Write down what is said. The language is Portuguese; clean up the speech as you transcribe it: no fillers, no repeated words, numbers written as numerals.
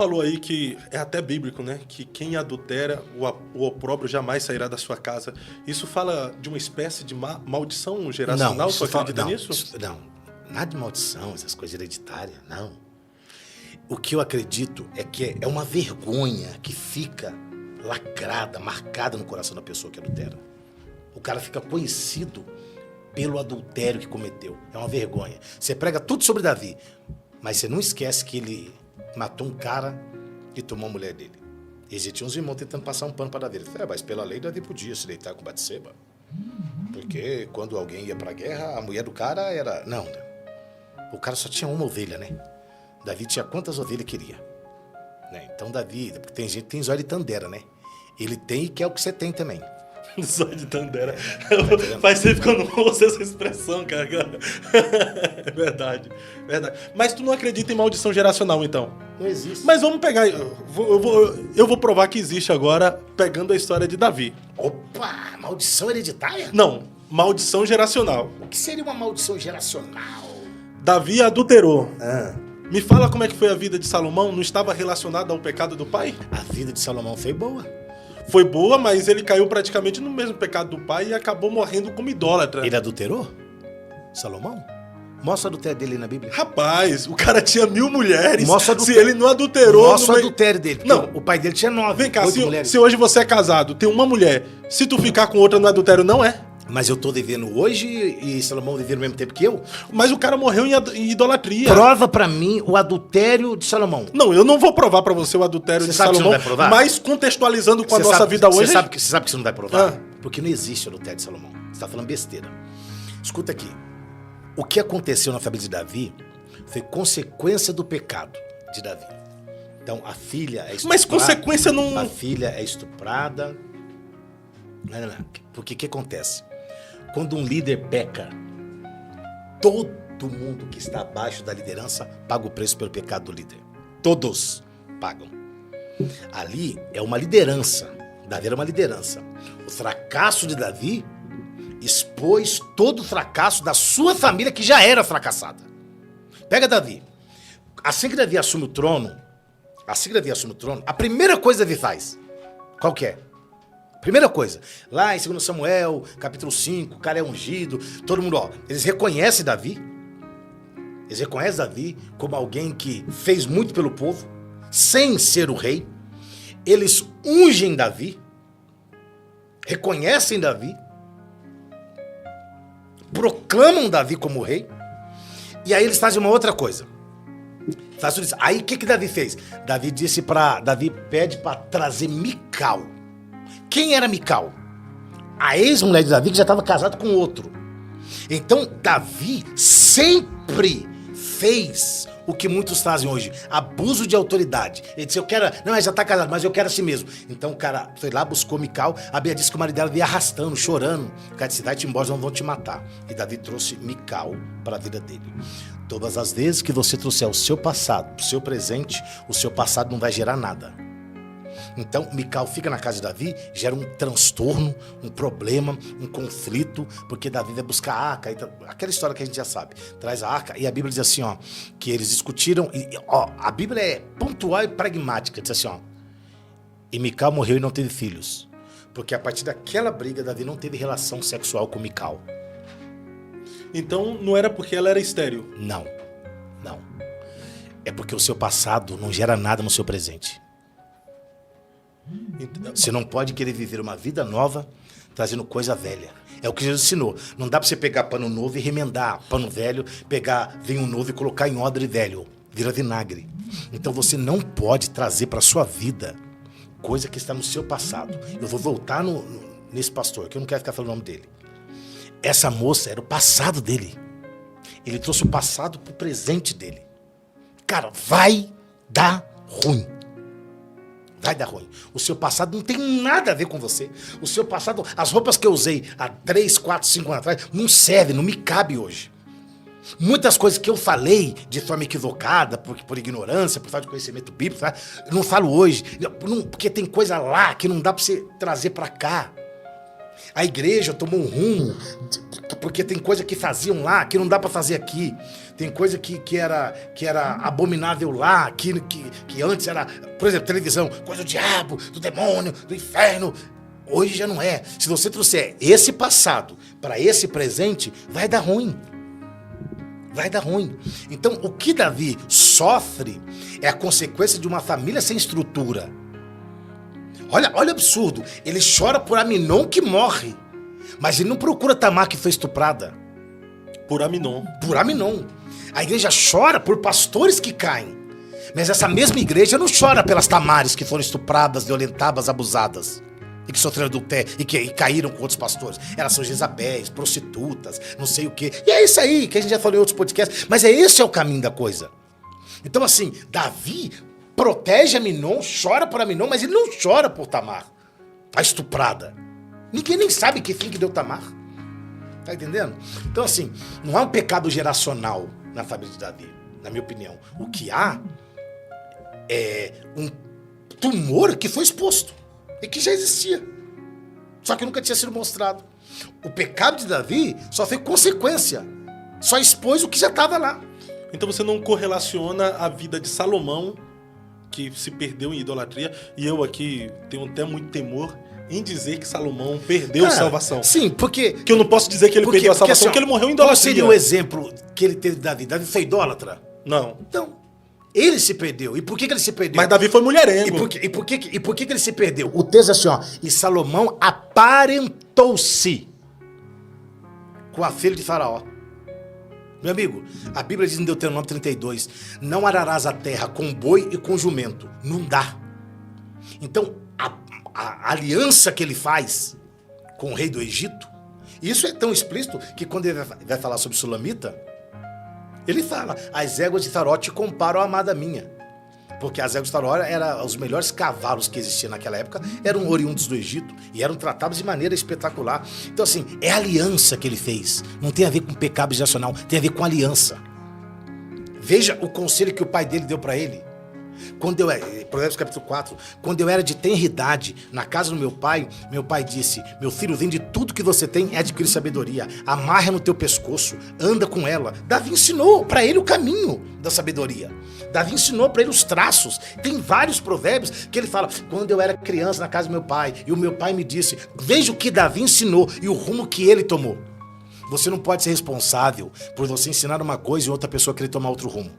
Falou aí que é até bíblico, né? Que quem adultera, o opróbrio jamais sairá da sua casa. Isso fala de uma espécie de maldição geracional? Tu acredita nisso? Não, nada de maldição, essas coisas hereditárias, não. O que eu acredito é que é uma vergonha que fica lacrada, marcada no coração da pessoa que adultera. O cara fica conhecido pelo adultério que cometeu. É uma vergonha. Você prega tudo sobre Davi, mas você não esquece que ele matou um cara e tomou a mulher dele. Existiam uns irmãos tentando passar um pano para Davi. Ele falou, mas pela lei Davi podia se deitar com Batseba. Porque quando alguém ia pra guerra, a mulher do cara era... Não, o cara só tinha uma ovelha, né? Davi tinha quantas ovelhas queria. Né? Então Davi, porque tem gente que tem zóio de tandera, né? Ele tem e quer o que você tem também. Zóio de tandera. Faz tempo que eu não uso essa expressão, cara. É verdade, verdade. Mas tu não acredita em maldição geracional, então? Não existe. Mas vamos pegar... Eu vou provar que existe agora, pegando a história de Davi. Opa, maldição hereditária? Não, maldição geracional. O que seria uma maldição geracional? Davi adulterou. Ah. Me fala como é que foi a vida de Salomão? Não estava relacionada ao pecado do pai? A vida de Salomão foi boa. Foi boa, mas ele caiu praticamente no mesmo pecado do pai e acabou morrendo como idólatra. Ele adulterou? Salomão? Mostra o adultério dele na Bíblia. Rapaz, o cara tinha 1000 mulheres. Mostra se ele não adulterou... Mostra o adultério dele. Não. O pai dele tinha 9. Vem cá, mulheres. se hoje você é casado, tem uma mulher, se tu ficar com outra no adultério, não é? Mas eu tô vivendo hoje e Salomão vivendo ao mesmo tempo que eu? Mas o cara morreu em idolatria. Prova pra mim o adultério de Salomão. Não, eu não vou provar pra você o adultério de Salomão. Você sabe que você não vai provar? Mas contextualizando com a nossa vida hoje... Você sabe que você não vai provar? Ah. Porque não existe o adultério de Salomão. Você tá falando besteira. Escuta aqui. O que aconteceu na família de Davi foi consequência do pecado de Davi. Então, a filha é estuprada. Mas consequência não... A filha é estuprada. Não. Porque o que acontece? Quando um líder peca, todo mundo que está abaixo da liderança paga o preço pelo pecado do líder. Todos pagam. Ali é uma liderança. Davi era uma liderança. O fracasso de Davi expôs todo o fracasso da sua família que já era fracassada. Pega Davi. Assim que Davi assume o trono, a primeira coisa que Davi faz, qual que é? Primeira coisa, lá em 2 Samuel, capítulo 5, o cara é ungido, todo mundo, eles reconhecem Davi. Eles reconhecem Davi como alguém que fez muito pelo povo, sem ser o rei. Eles ungem Davi, reconhecem Davi, proclamam Davi como rei, e aí eles fazem uma outra coisa. Aí o que Davi fez? Davi pede para trazer Mical. Quem era Mical? A ex-mulher de Davi que já estava casada com outro. Então, Davi sempre fez o que muitos fazem hoje. Abuso de autoridade. Ele disse, não, ela já está casada, mas eu quero assim mesmo. Então o cara foi lá, buscou Mical. A Bíblia disse que o marido dela veio arrastando, chorando. O cara disse, vai-te embora, não vão te matar. E Davi trouxe Mical para a vida dele. Todas as vezes que você trouxer o seu passado, o seu presente, o seu passado não vai gerar nada. Então, Mical fica na casa de Davi, gera um transtorno, um problema, um conflito, porque Davi vai buscar a arca, aquela história que a gente já sabe, traz a arca, e a Bíblia diz assim, que eles discutiram, a Bíblia é pontual e pragmática, diz assim, e Mical morreu e não teve filhos, porque a partir daquela briga, Davi não teve relação sexual com Mical. Então, não era porque ela era estéril? Não. É porque o seu passado não gera nada no seu presente. Você não pode querer viver uma vida nova trazendo coisa velha. É o que Jesus ensinou. Não dá pra você pegar pano novo e remendar pano velho, pegar vinho novo e colocar em odre velho. Vira vinagre. Então você não pode trazer pra sua vida coisa que está no seu passado. Eu vou voltar nesse pastor, que eu não quero ficar falando o nome dele. Essa moça era o passado dele. Ele trouxe o passado pro presente dele. Cara, vai dar ruim. Vai dar ruim. O seu passado não tem nada a ver com você. O seu passado, as roupas que eu usei há 3, 4, 5 anos atrás, não servem, não me cabe hoje. Muitas coisas que eu falei de forma equivocada, por ignorância, por falta de conhecimento bíblico, eu não falo hoje. Porque tem coisa lá que não dá pra você trazer pra cá. A igreja tomou um rumo, porque tem coisa que faziam lá, que não dá pra fazer aqui. Tem coisa que era abominável lá, que antes era, por exemplo, televisão, coisa do diabo, do demônio, do inferno. Hoje já não é. Se você trouxer esse passado para esse presente, vai dar ruim. Vai dar ruim. Então, o que Davi sofre é a consequência de uma família sem estrutura. Olha o absurdo. Ele chora por Aminon que morre, mas ele não procura Tamar que foi estuprada. Por Aminon. Por Aminon. A igreja chora por pastores que caem, mas essa mesma igreja não chora pelas Tamares que foram estupradas, violentadas, abusadas. E que sofreram adultério e caíram com outros pastores. Elas são Jezabéis, prostitutas, não sei o quê. E é isso aí que a gente já falou em outros podcasts. Mas esse é o caminho da coisa. Então assim, Davi protege Aminon, chora por Aminon, mas ele não chora por Tamar, a estuprada. Ninguém nem sabe que fim que deu Tamar. Tá entendendo? Então assim, não há um pecado geracional na família de Davi, na minha opinião. O que há é um tumor que foi exposto e que já existia, só que nunca tinha sido mostrado. O pecado de Davi só foi consequência, só expôs o que já estava lá. Então você não correlaciona a vida de Salomão, que se perdeu em idolatria, e eu aqui tenho até muito temor em dizer que Salomão perdeu a salvação. Sim, porque... Que eu não posso dizer que ele perdeu a salvação, porque ele morreu em idolatria. Qual seria o exemplo que ele teve de Davi? Davi foi idólatra? Não. Então, ele se perdeu. E por que ele se perdeu? Mas Davi foi mulherengo. E por que ele se perdeu? O texto é assim, ó. E Salomão aparentou-se com a filha de Faraó. Meu amigo, a Bíblia diz em Deuteronômio 32, não ararás a terra com boi e com jumento. Não dá. Então, a aliança que ele faz com o rei do Egito, isso é tão explícito que quando ele vai falar sobre Sulamita, ele fala, as éguas de Faraó te comparam à amada minha. Porque as éguas de Faraó eram os melhores cavalos que existiam naquela época, eram oriundos do Egito e eram tratados de maneira espetacular. Então assim, é a aliança que ele fez. Não tem a ver com pecado geracional, tem a ver com aliança. Veja o conselho que o pai dele deu para ele. Provérbios capítulo 4, quando eu era de tenra idade, na casa do meu pai disse, meu filho, vende tudo que você tem e adquire sabedoria, amarra no teu pescoço, anda com ela. Davi ensinou para ele o caminho da sabedoria. Davi ensinou para ele os traços. Tem vários provérbios que ele fala, quando eu era criança na casa do meu pai, e o meu pai me disse, veja o que Davi ensinou e o rumo que ele tomou. Você não pode ser responsável por você ensinar uma coisa e outra pessoa querer tomar outro rumo.